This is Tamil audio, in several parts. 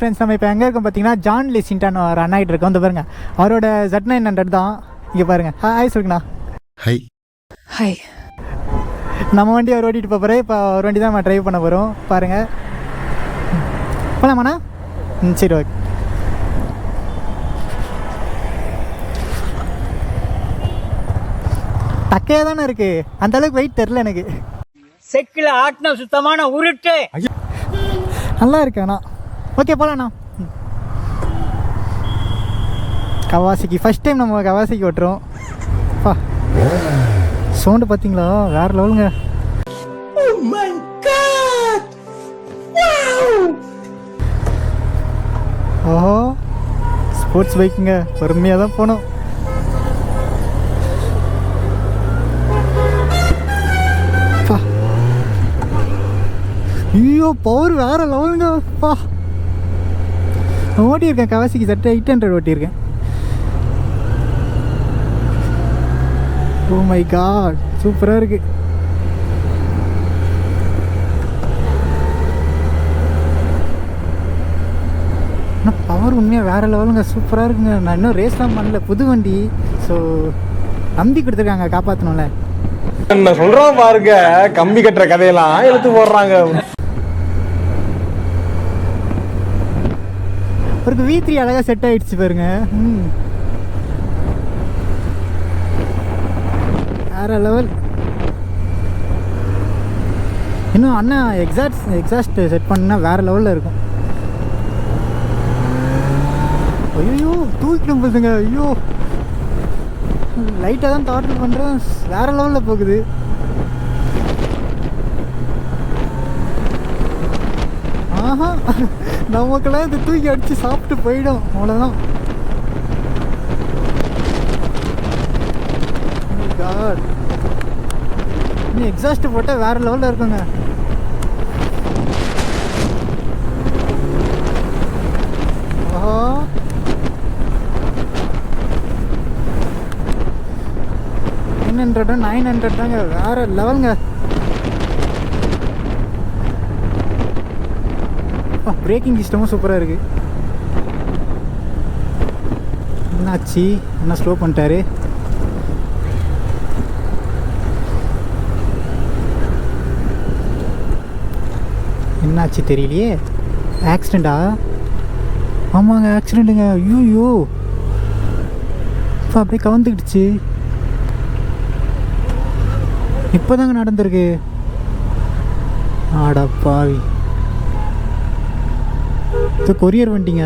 ஃப்ரெண்ட்ஸ், நம்ம இப்போ எங்கே இருக்கோம் பார்த்தீங்கன்னா ஜான் லிசின்டான ஒரு அண்ணாகிட்டு இருக்கோம். வந்து பாருங்க, அவரோட Z900 தான். இங்கே பாருங்க. ஹாய் சொல்லுங்கண்ணா. Hi hi. நம்ம வண்டி அவர் ஓட்டிகிட்டு போகிறேன். இப்போ ஒரு வண்டி தான் நம்ம ட்ரைவ் பண்ண போகிறோம். பாருங்கள், போகலாமாண்ணா? சரி, ஓகே. டக்கையாக தானே இருக்குது, அந்தளவுக்கு வெயிட் தெரில எனக்கு. செக்கில் ஆட்டின சுத்தமான உருட்டு நல்லா இருக்கு அண்ணா. ஓகே, போகலாண்ணா. கவாசிக்கு ஃபஸ்ட் டைம் நம்ம கவாசிக்கு ஓட்டுறோம். பா, சவுண்டு பார்த்தீங்களா, வேறு லெவலுங்க. ஓஹோ, ஸ்போர்ட்ஸ் பைக்குங்க, பொறுமையாக தான் போகணும். ஐயோ, பவர் வேறு லெவலுங்க. பா, ஓட்டியிருக்கேன் கவாசிக்கு Z800 ஓட்டியிருக்கேன். ஓ மை காட், சூப்பராக இருக்குது. ஆனால் பவர் உண்மையாக வேறு லெவலுங்க, சூப்பராக இருக்குங்க. நான் இன்னும் ரேஸ்லாம் பண்ணல, புது வண்டி. ஸோ நம்பி கொடுத்துருக்காங்க, காப்பாற்றணும்ல. என்ன சொல்கிறோம் பாருங்க, கம்பி கட்டுற கதையெல்லாம் எடுத்து போடுறாங்க. ஒரு V3 அழகாக செட் ஆகிடுச்சு பாருங்க. வேற லெவல். இன்னும் அண்ணா எக்ஸாஸ்ட் செட் பண்ணால் வேறு லெவலில் இருக்கும். ஐயோ, தூக்கிட்டு போகுதுங்க. ஐயோ, லைட்டாக தான் தாட்டில் பண்ணுறேன், வேறு லெவலில் போகுது. ஆஹா, நமக்கெல்லாம் இது தூக்கி அடித்து சாப்பிட்டு போயிடும், அவ்வளோதான். காட், இன்னும் எக்ஸாஸ்ட்டு போட்டால் வேறு லெவலில் இருக்குங்க. ஓஹோ, $900 தாங்க, வேறு லெவலுங்க. பிரேக்கிங் சிஸ்டமும் சூப்பராக இருக்குது. என்னாச்சு, என்ன ஸ்லோ பண்ணிட்டாரு? என்னாச்சு தெரியலையே. ஆக்சிடெண்ட்டா? ஆமாங்க, ஆக்சிடெண்ட்டுங்க. ஐயோ, இப்போ அப்படியே கவுந்துக்கிடுச்சு. இப்போதாங்க நடந்திருக்கு. ஆடா பாவி, இது கொரியர் வண்டிங்க.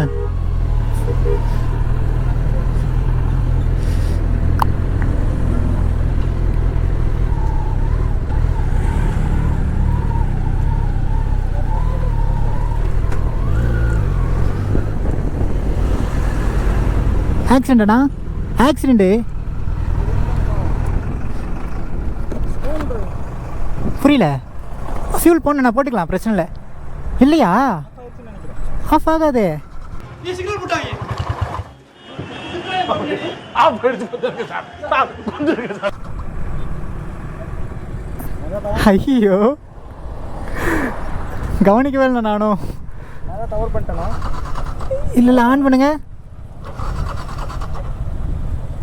ஆக்சிடென்டா? ஆக்சிடென்ட்டு புரியல. ஃபியூல் போன நான் போட்டுக்கலாம், பிரச்சனை இல்லை. இல்லையா? ஆஃப் ஆகாது. ஐயோ, கவனிக்கவே இல்லை நானும். தவறு பண்ணிட்டேனா? இல்லை, ஆன் பண்ணுங்க.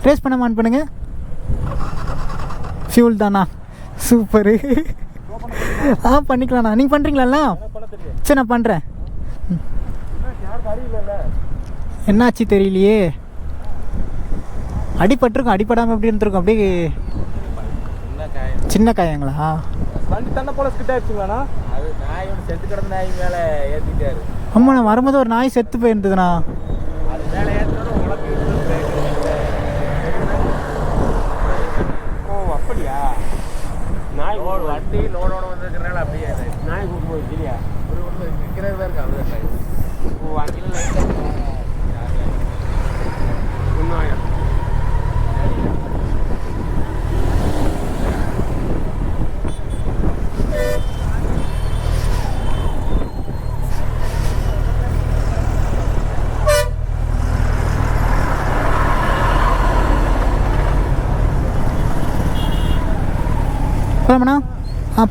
ரேஸ் பண்ணாமல் ஆன் பண்ணுங்க. ஃபியூல் தானா? சூப்பரு. பண்ணிக்கலாண்ணா. நீங்கள் பண்ணுறீங்களா? சரி, நான் பண்ணுறேன். என்னாச்சு தெரியலையே. அடிபட்டிருக்கும், அடிப்படாமல் எப்படி இருந்திருக்கும்? அப்படியே சின்ன காயங்களா? வண்டி தன்னை போல ஸ்கிட் ஆயிடுச்சுங்களாண்ணா? அது நாய் ஒன்று செத்து கிடந்த நாய் மேலே ஏற்றிட்டாரு. ஆமாம், நான் வரும்போது ஒரு நாய் செத்து போயிருந்ததுண்ணா. அது மேலே ஏற்றோட உனக்கு. ஓ, அப்படியா? நாய் ஒரு வண்டி லோடோட வந்துருக்கிறனால அப்படியே நாய் கூப்பிடுவோம் இல்லையா? ஒரு ஒன்று நிற்கிறது தான் இருக்கு, அவ்வளோ. ஓ, வண்டியில் லைட்டாக ஒன்றாயிரம். போலாமாண்ணா?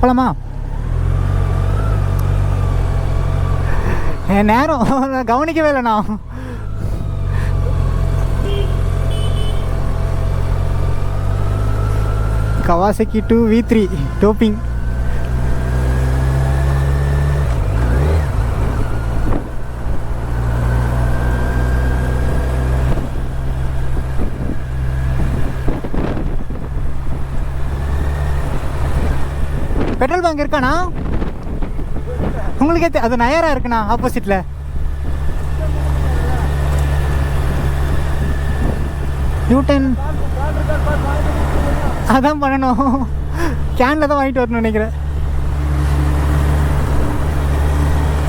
போலாமா? என் நேரம் நான் கவனிக்கவே இல்லைண்ணா. கவாசக்கி 2V3 டோப்பிங். பெட்ரோல் பங்க் இருக்காண்ணா உங்களுக்கே அது நயரா இருக்குண்ணா ஆப்போசிட்ல. யூட்டன் அதான் பண்ணணும். கேனில் தான் வாங்கிட்டு வரணும்னு நினைக்கிறேன்.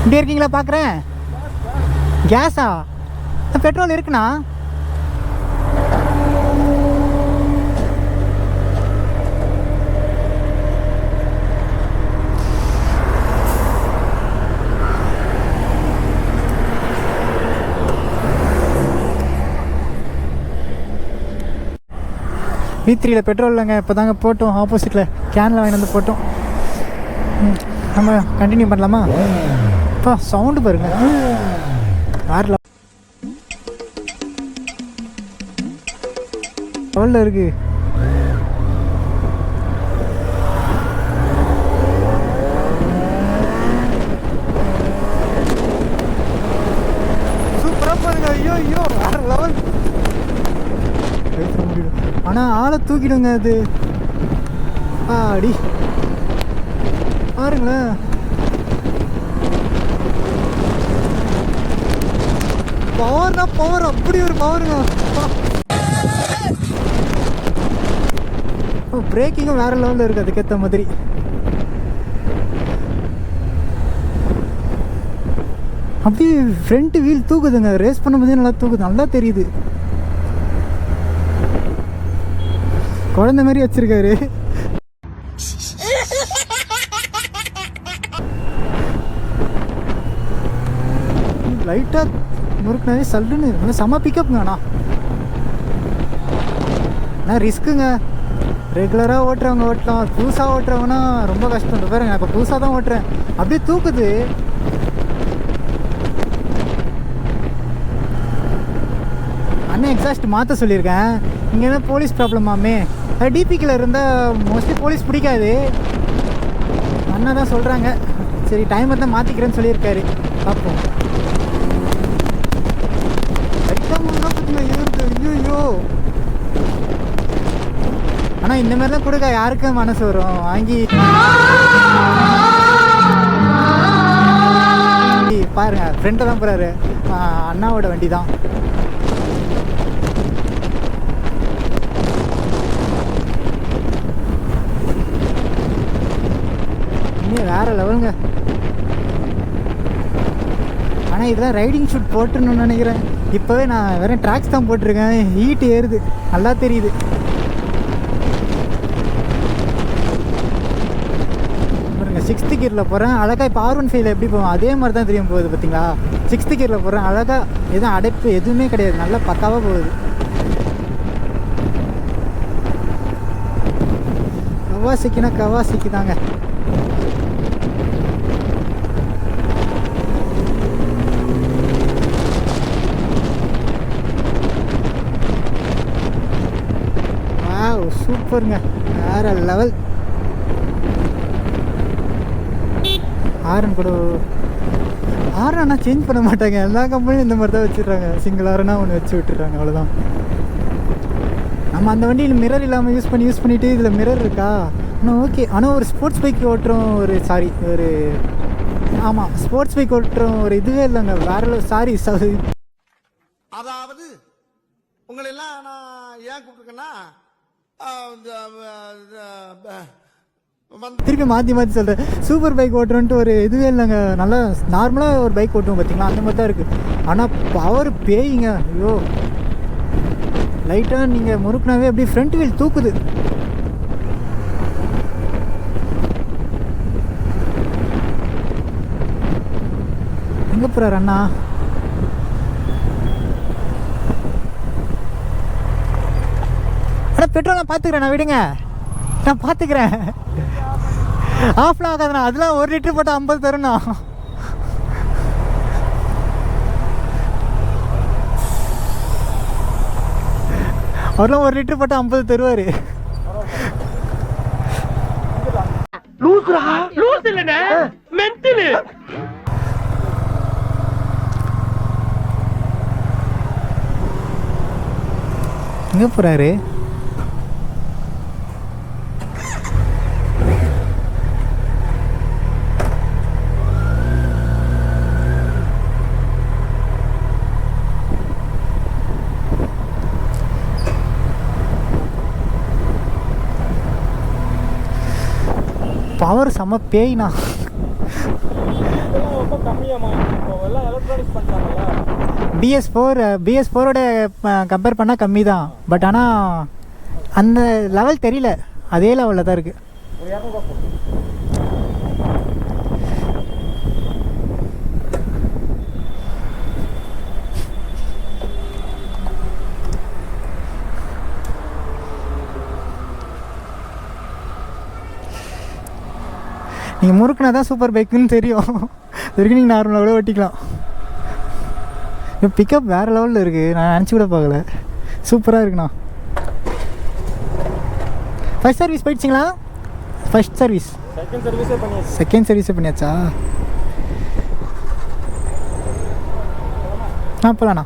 இப்படி இருக்கீங்களா பார்க்குறேன். கேஸா? பெட்ரோல் இருக்குண்ணா. V3யில் பெட்ரோல் இல்லைங்க. இப்போ தாங்க போட்டோம். ஆப்போசிட்டில் கேனில் வாங்கி வந்து போட்டோம். நம்ம கண்டினியூ பண்ணலாமா? இப்போ சவுண்டு பாருங்க. வேறு லெவலில் இருக்கு. சூப்பராக பாருங்க. ஐயோ ஐயோ வேறு லெவல். ஆனால் ஆளை தூக்கிடுங்க அது. அடி பாருங்களேன். பவர்னா பவர், அப்படி ஒரு பவருங்க. பிரேக்கிங்கும் வேற லெவலில் இருக்குது அதுக்கேற்ற மாதிரி. அப்படியே ஃப்ரண்ட் வீல் தூக்குதுங்க. ரேஸ் பண்ணும்போதே நல்லா தூக்குது, நல்லா தெரியுது. குழந்தை மாதிரி வச்சிருக்காரு. லைட்டாக முறுக்குனாவே சல்லுன்னு நல்லா செம்ம பிக்கப்புங்க. அண்ணா ரிஸ்க்குங்க. ரெகுலராக ஓட்டுறவங்க ஓட்டலாம், புதுசாக ஓட்டுறவங்கன்னா ரொம்ப கஷ்டம். பாருங்க இப்போ புதுசாக தான் ஓட்டுறேன், அப்படியே தூக்குது. அண்ணன் எக்ஸாஸ்ட் மாற்ற சொல்லியிருக்கேன். இங்கே தான் போலீஸ் ப்ராப்ளமாமே. டிபிக்கில் இருந்தால் மோஸ்ட்லி போலீஸ் பிடிக்காது. அண்ணா தான் சொல்கிறாங்க. சரி டைமை தான் மாற்றிக்கிறேன்னு சொல்லியிருக்காரு. பார்ப்போம். ஐயோ ஆனால் இந்த மாதிரிலாம் கொடுக்க யாருக்கும் மனசு வரும்? வாங்கி பாருங்க. ஃப்ரெண்டை தான் போகிறாரு. அண்ணாவோட வண்டி தான். வேறு லெவலுங்க. ஆனால் இதெல்லாம் ரைடிங் ஷூட் போட்டுன்னு நினைக்கிறேன். இப்போவே நான் வேறு ட்ராக்ஸ் தான் போட்டிருக்கேன். ஹீட் ஏறுது, நல்லா தெரியுது. பாருங்க 6th கியரில் போகிறேன் அழகாக. இப்போ R15 எப்படி போவோம் அதே மாதிரி தான் தெரியும் போகுது. பார்த்தீங்களா 6th கியரில் போகிறேன் அழகாக. எதுவும் அடைப்பு எதுவுமே கிடையாது, நல்லா பக்காவாக போகுது. கவாசிக்குன்னா கவாசிக்கு தாங்க. சூப்பருங்க, வேற லெவல். ஆரன் கூட ஆரன் ஆனால் சேஞ்ச் பண்ண மாட்டாங்க. எல்லா கம்பெனியும் இந்த மாதிரி தான் வச்சுடுறாங்க. சிங்கிள் ஆரனா ஒன்று வச்சு விட்டுறாங்க, அவ்வளோதான். நம்ம அந்த வண்டியில் மிரர் இல்லாமல் யூஸ் பண்ணிவிட்டு இதில் மிரர் இருக்கா? ஆனால் ஓகே. ஆனால் ஒரு ஸ்போர்ட்ஸ் பைக் ஓட்டுறோம், ஆமாம் ஸ்போர்ட்ஸ் பைக் ஓட்டுறோம் ஒரு இதுவே இல்லைங்க. வேற சாரி. அதாவது உங்களெல்லாம் நான் ஏன் கூப்பிட்டுருக்கேன்னா திருப்பி மாற்றி சொல்கிறேன். சூப்பர் பைக் ஓட்டுறோன்ட்டு ஒரு இதுவே இல்லைங்க. நல்லா நார்மலாக ஒரு பைக் ஓட்டுவோம் பார்த்தீங்களா, அந்த மாதிரி தான் இருக்குது. ஆனால் பவர் பேய்ங்க. ஐயோ லைட்டாக நீங்கள் முறுக்குனாவே அப்படியே ஃப்ரண்ட் வீல் தூக்குது. எங்கே போகிறார் அண்ணா? ஆனால் பெட்ரோல் நான் பார்த்துக்கிறேன். நான் விடுங்க, நான் பார்த்துக்கிறேன். ஆஃப்லாம் ஆகாதுண்ணா. அதெல்லாம் 1 லிட்டர் போட்டால் 50 தருண்ணா. அவரெல்லாம் 1 லிட்டர் போட்டால் 50 தருவார். எங்கே போகிறாரு? பவர் செம்ம பேய்ண்ணா. BS4ஓட கம்பேர் பண்ணால் கம்மி தான். பட் ஆனால் அந்த லெவல் தெரியல, அதே லெவலில் தான் இருக்குது. நீங்கள் முறுக்குனா தான் சூப்பர் பைக்குன்னு தெரியும். இதுக்கு நீங்கள் நார்மலாக கூட ஓட்டிக்கலாம். பிக்கப் வேறு லெவலில் இருக்குது. நான் நினச்சி கூட பார்க்கல. சூப்பராக இருக்குண்ணா. ஃபர்ஸ்ட் சர்வீஸ் போயிடுச்சிங்களா? ஃபர்ஸ்ட் சர்வீஸ், செகண்ட் சர்வீஸே பண்ணியாச்சா? போகலாண்ணா.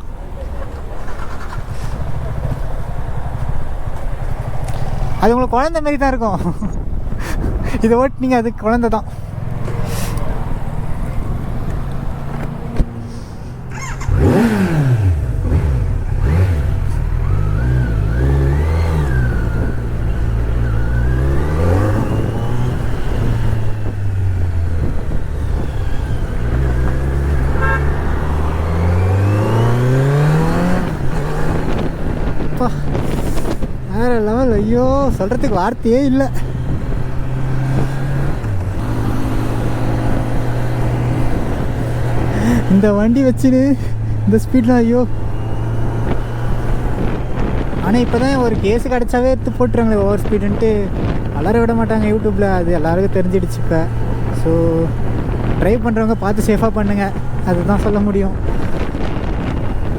அது உங்களுக்கு குழந்தை மாரி தான் இருக்கும். இதை ஓட்டினீங்க, அது குழந்தை தான். வேற லெவல். ஐயோ, சொல்கிறதுக்கு வார்த்தையே இல்லை. இந்த வண்டி வச்சுன்னு இந்த ஸ்பீட்லாம் ஐயோ. ஆனால் இப்போ தான் ஒரு கேஸு கிடச்சாவே எடுத்து போட்டுருவாங்களே ஓவர் ஸ்பீடுன்ட்டு. வளர விட மாட்டாங்க யூடியூப்பில், அது எல்லாருக்கும் தெரிஞ்சிடுச்சு இப்போ. ஸோ ட்ரைவ் பண்ணுறவங்க பார்த்து சேஃபாக பண்ணுங்கள், அதுதான் சொல்ல முடியும்.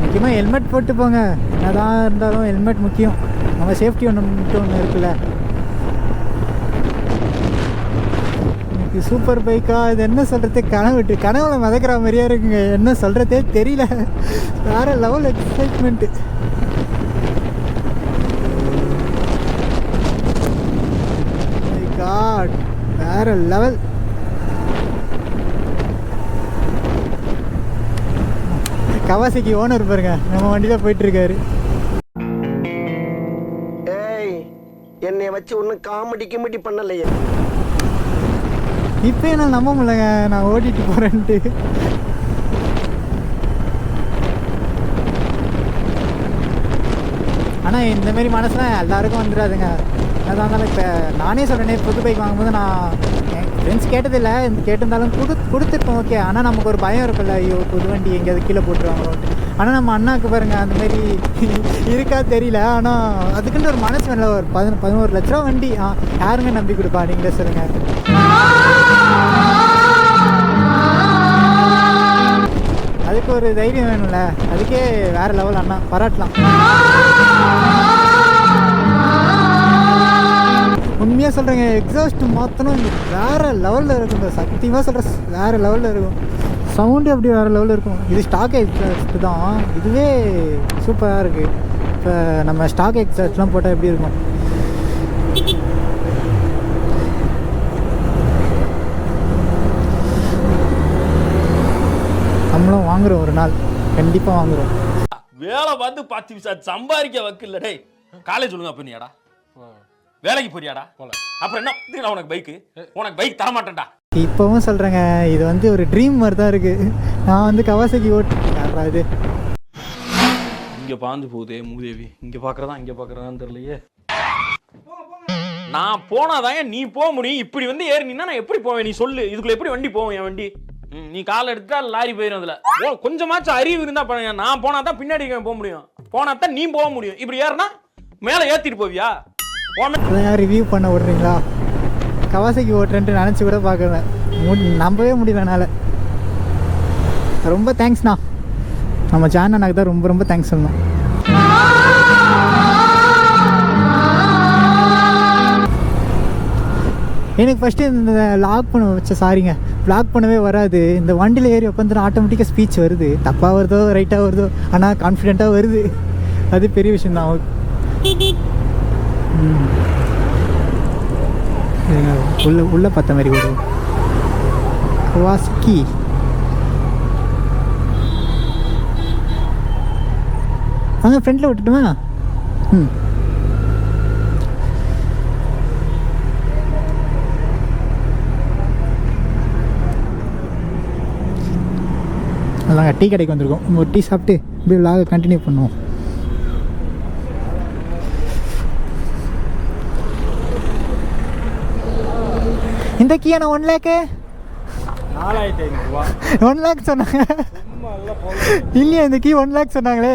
முக்கியமாக ஹெல்மெட் போட்டு போங்க. என்னதான் இருந்தாலும் ஹெல்மெட் முக்கியம். நம்ம சேஃப்டி ஒன்று இருக்குல்ல. சூப்பர் பைக்கா, இது என்ன சொல்கிறது, கனவுல மிதக்கிற மாதிரியா இருக்குங்க. என்ன சொல்கிறதே தெரியல. வேறு லெவல் எக்ஸைட்மெண்ட்டு. காட், வேறு லெவல். கவாசிக்கு ஓனர் பாருங்க, நம்ம வண்டியில் போயிட்டுருக்காரு. என்னை வச்சு ஒன்றும் காமெடி கிமெடி பண்ணலையே. இப்போ என்ன நம்ப முடியலங்க, நான் ஓட்டிட்டு போகிறேன்ட்டு. ஆனால் இந்தமாரி மனசுலாம் எல்லாருக்கும் வந்துடாதுங்க. அதான் இருந்தாலும் இப்போ நானே சொல்கிறேனே, புது பைக் வாங்கும்போது நான் என் ஃப்ரெண்ட்ஸ் கேட்டதில்லை, கேட்டிருந்தாலும் கொடுத்துருப்போம். ஓகே, ஆனால் நமக்கு ஒரு பயம் இருக்குல்ல, ஐயோ புது வண்டி எங்கேயாவது கீழே போட்டுருவாங்களோன்ட்டு. ஆனால் நம்ம அண்ணாவுக்கு பாருங்கள் அந்தமாரி இருக்கா தெரியல. ஆனால் அதுக்குன்னு ஒரு மனசு வேலை. ஒரு 11 லட்ச ரூபா வண்டி யாருங்க நம்பி கொடுப்பா, நீங்களே சொல்லுங்கள். அதுக்கு ஒரு தைரியம் வேணும்ல, அதுக்கே வேறு லெவல் அண்ணா, பாராட்டலாம். உண்மையாக சொல்கிறேங்க, எக்ஸாஸ்ட் மாற்றணும், வேறு லெவலில் இருக்குங்க. சத்தியமாக சொல்கிறேன், வேறு லெவலில் இருக்கும். சவுண்டு அப்படி வேறு லெவலில் இருக்கும். இது ஸ்டாக் எக்ஸாஸ்ட் தான், இதுவே சூப்பராக இருக்குது. இப்போ நம்ம ஸ்டாக் எக்ஸாஸ்ட்லாம் போட்டால் எப்படி இருக்கும்? நம்மளும் வாங்குறோம், ஒரு நாள் கண்டிப்பாக வாங்குறோம். வேலை பார்த்து சம்பாதிக்க வக்கில்ல. டேய் காலேஜ் சொல்லுங்க. அப்ப நீடா வேலைக்கு போறியாடா? அப்புறம் என்ன உனக்கு பைக்கு? உனக்கு பைக் தரமாட்டேன்டா. இப்போவும் சொல்கிறேங்க, இது வந்து ஒரு ட்ரீம் மாதிரி தான் இருக்குது. நான் வந்து கவாசகி ஓட்டுறா. இது இங்கே பாந்து போகுதே மூதேவி, இங்கே பார்க்குறதா இங்கே பார்க்குறதான்னு தெரியலையே. நான் போனாதான் நீ போக முடியும். இப்படி வந்து ஏறினா நான் எப்படி போவேன்? நீ சொல்லு, இதுக்குள்ள எப்படி வண்டி போவேன்? என் வண்டி நீ காலை எடுத்தா லாரி போயிடும். அதில் கொஞ்சமாச்சும் அறிவு இருந்தா பண்ணுங்க. நான் போனா தான் பின்னாடி போக முடியும், போனா தான் நீ போக முடியும். இப்படி ஏறினா மேலே ஏற்றிட்டு போவியா? ரிவ்யூ பண்ண விடுறீங்களா? கவாசகி ஓட்டுறேன்ட்டு நினச்சி கூட பார்க்குறேன், நம்பவே முடியல என்னால். ரொம்ப தேங்க்ஸ்ண்ணா. நம்ம சேனலுக்கு தான் ரொம்ப ரொம்ப தேங்க்ஸ் சொல்லணும். எனக்கு ஃபஸ்ட்டு இந்த லாக் பண்ண வச்ச சாரிங்க லாக் பண்ணவே வராது. இந்த வண்டியில் ஏறி உட்காந்துட்டு ஆட்டோமேட்டிக்காக ஸ்பீச் வருது. தப்பாக வருதோ ரைட்டாக வருதோ, ஆனால் கான்ஃபிடென்ட்டாக வருது. அது பெரிய விஷயந்தான். உள்ள பார்த்த மாதிரி வரும். வாஸ்கி அங்கே ஃப்ரெண்டில் விட்டுட்டுமா? அதாங்க டீ கடைக்கு வந்திருக்கோம். ஒரு டீ சாப்பிட்டு இப்படி விலாக கண்டினியூ பண்ணுவோம். இந்த கீயான 1 லேக்கு 4500 1 லேக் சொன்னாங்க. இல்லையா இந்த கீ 1 லேக் சொன்னாங்களே.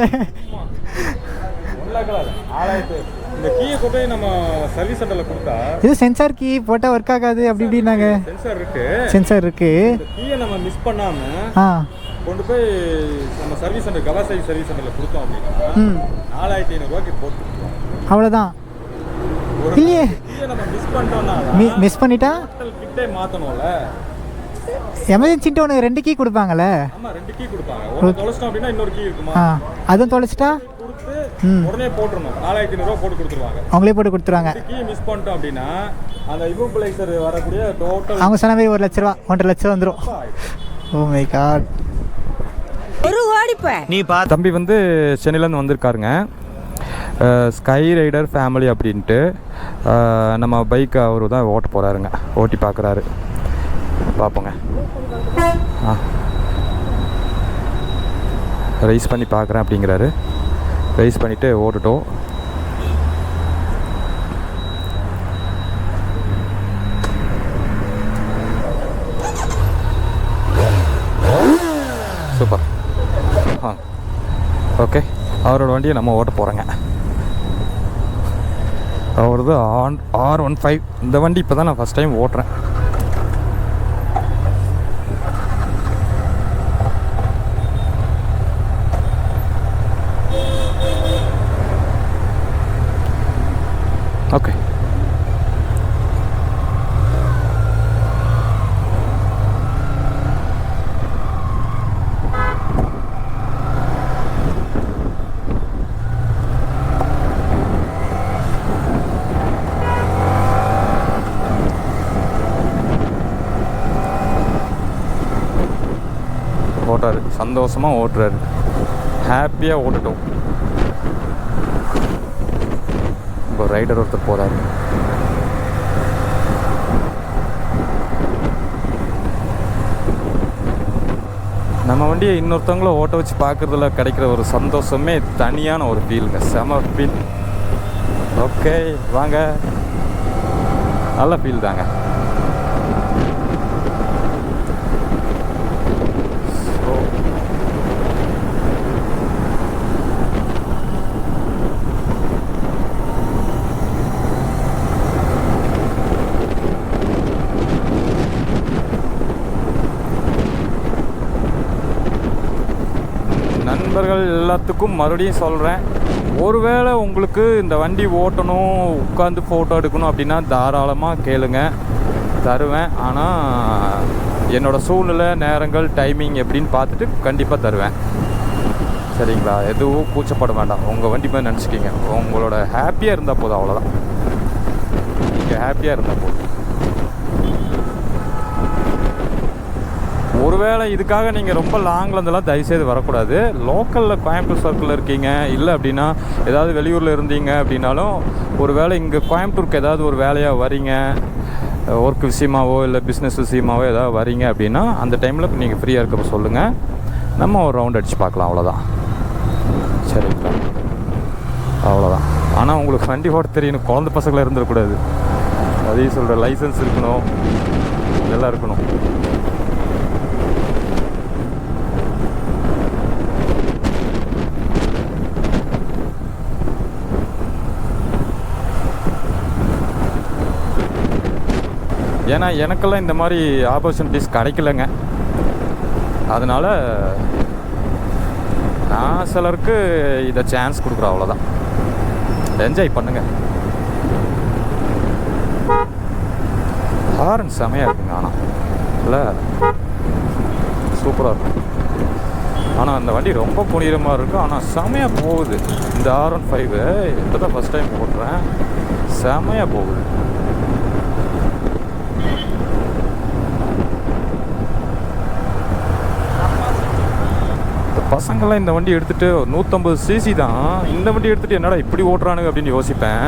இந்த கீயை கொண்டு போய் நம்ம சர்வீஸ் சென்டர்ல கொடுத்தா இது சென்சார் கீ போட்டால் ஒர்க் ஆகாது அப்படி இப்படின்னாங்க. சென்சார் இருக்கு. இந்த கீயை நம்ம மிஸ் பண்ணாம ஆ கொண்டு போய் நம்ம சர்வீஸ் சென்டர் கவாசாகி சர்வீஸ் சென்டர்ல கொடுத்தோம் அப்படின்னா 4500 போட்டு அவ்வளோதான். ஒரு இல்லையே கீயை நம்ம மிஸ் பண்ணிட்டோம்னா மிஸ் பண்ணிட்டா கிட்டே மாத்தணும்ல. எமர்ஜென்சின்ட்டு ஒன்று 2 கீ கொடுப்பாங்கல்ல. ஆமா 2 கீ கொடுப்பாங்க. ஒன்று தொலைச்சிட்டோம் அப்படின்னா இன்னொரு கீ இருக்குமா? அதுவும் தொலைச்சிட்டா கொடுத்து உடனே போட்டுறணும். 4500 போட்டு கொடுத்துருவாங்க. அவங்களே போட்டு கொடுத்துருவாங்க. கீ மிஸ் பண்ணிட்டோம் அப்படின்னா அந்த இமோபிளைசர் வரக்கூடிய டோட்டல் அவங்க சொன்ன மாதிரி 1 லட்ச ரூபா 1.5 லட்சம் வந்துடும். Oh my god. தம்பி வந்து சென்னையிலேருந்து வந்திருக்காருங்க. ஸ்கை ரைடர் ஃபேமிலி அப்படின்ட்டு நம்ம பைக்கை அவர் தான் ஓட்ட போகிறாருங்க. ஓட்டி பார்க்குறாரு. பார்ப்போங்க. ரைஸ் பண்ணி பார்க்குறேன் அப்படிங்கிறாரு. ரைஸ் பண்ணிவிட்டு ஓட்டுட்டோம். சூப்பர். ஓகே, அவரோட வண்டியை நம்ம ஓட்ட போகிறோங்க. அவரது R15. இந்த வண்டி இப்போ தான் நான் ஃபஸ்ட் டைம் ஓட்டுறேன். ஓகே, ஓட்டுறாரு. சந்தோஷமாக ஓட்டுறாரு. ஹாப்பியாக ஓட்டுட்டோம். இப்போ ரைடர் ஒருத்தர் போகிறாரு. நம்ம வண்டியை இன்னொருத்தவங்கள ஓட்ட வச்சு பார்க்குறதுல கிடைக்கிற ஒரு சந்தோஷமே தனியான ஒரு ஃபீலுங்க. செம ஃபீல். ஓகே வாங்க, நல்ல ஃபீல் தாங்க. நண்பர்கள் எல்லாத்துக்கும் மறுபடியும் சொல்கிறேன், ஒருவேளை உங்களுக்கு இந்த வண்டி ஓட்டணும், உட்காந்து ஃபோட்டோ எடுக்கணும் அப்படின்னா தாராளமாக கேளுங்க, தருவேன். ஆனால் என்னோடய சூழ்நிலை, நேரங்கள், டைமிங் எப்படின்னு பார்த்துட்டு கண்டிப்பாக தருவேன். சரிங்களா? எதுவும் கூச்சப்பட வேண்டாம். உங்கள் வண்டி மாதிரி நினச்சிக்கிங்க. உங்களோட ஹாப்பியாக இருந்தால் போதும், அவ்வளோதான். நீங்கள் ஹாப்பியாக இருந்தால் போதும். ஒருவேளை இதுக்காக நீங்கள் ரொம்ப லாங்லேருந்தெல்லாம் தயவுசெய்து வரக்கூடாது. லோக்கலில் கோயம்புத்தூர் சர்க்கிளில் இருக்கீங்க, இல்லை அப்படின்னா ஏதாவது வெளியூரில் இருந்தீங்க அப்படின்னாலும், ஒரு வேளை இங்கே கோயம்புத்தூருக்கு ஏதாவது ஒரு வேலையாக வரீங்க, ஒர்க் விஷயமாவோ இல்லை பிஸ்னஸ் விஷயமாவோ ஏதாவது வரீங்க அப்படின்னா அந்த டைமில் நீங்கள் ஃப்ரீயாக இருக்கப்போ சொல்லுங்கள், நம்ம ஒரு ரவுண்ட் அடித்து பார்க்கலாம். அவ்வளோதான். சரிங்களா? அவ்வளோதான். ஆனால் உங்களுக்கு வண்டி ஓட்ட தெரியணும், குழந்தை பசங்களாக இருந்துடக்கூடாது. அதையும் சொல்கிற லைசன்ஸ் இருக்கணும், இதெல்லாம் இருக்கணும். ஏன்னா எனக்கெல்லாம் இந்த மாதிரி ஆப்பர்ச்சுனிட்டிஸ் கிடைக்கலங்க. அதனால் நான் சிலருக்கு இதை சான்ஸ் கொடுக்குறேன். அவ்வளோதான். என்ஜாய் பண்ணுங்கள். ஹாரன் செமையாக இருக்குங்க. ஆனால் இல்லை சூப்பராக இருக்கும். ஆனால் அந்த வண்டி ரொம்ப புனிகிற மாதிரி இருக்கும். ஆனால் செமையாக போகுது. இந்த R15 இப்போ தான் ஃபஸ்ட் டைம் ஓட்டுறேன். செமையாக போகுது. இந்த பசங்கள்லாம் இந்த வண்டி எடுத்துகிட்டு 150 cc தான். இந்த வண்டி எடுத்துகிட்டு என்னடா இப்படி ஓட்டுறானுங்க அப்படின்னு யோசிப்பேன்.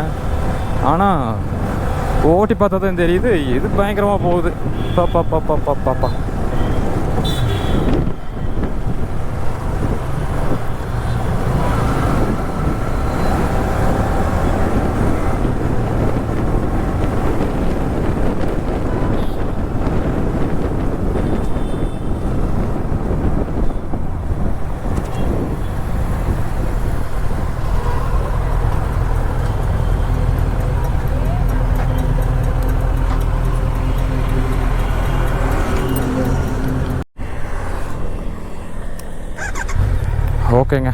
ஆனால் ஓட்டி பார்த்தா தான் தெரியுது எது பயங்கரமாக போகுது. பாப்பா ஓகேங்க.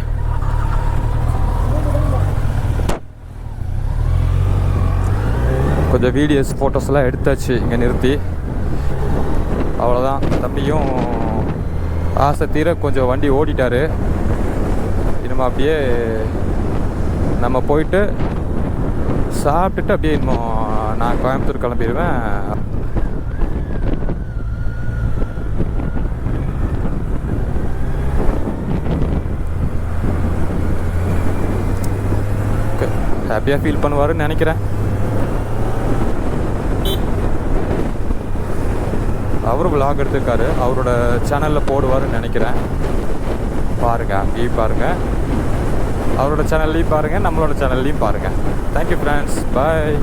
கொஞ்சம் வீடியோஸ் ஃபோட்டோஸ்லாம் எடுத்தாச்சு இங்கே நிறுத்தி. அவ்வளோதான். தம்பியும் ஆசை தீர கொஞ்சம் வண்டி ஓடிட்டார். இன்னும் அப்படியே நம்ம போயிட்டு சாப்பிட்டுட்டு அப்படியே இன்னும் நான் கோயம்புத்தூர் கிளம்பிடுவேன். ஹாப்பியாக ஃபீல் பண்ணுவாருன்னு நினைக்கிறேன். அவரும் விலாக் எடுத்திருக்காரு. அவரோட சேனலில் போடுவாருன்னு நினைக்கிறேன். பாருங்கள், அங்கேயும் பாருங்கள், அவரோட சேனல்லையும் பாருங்கள், நம்மளோட சேனல்லையும் பாருங்கள். தேங்க்யூ ஃப்ரெண்ட்ஸ், பாய்.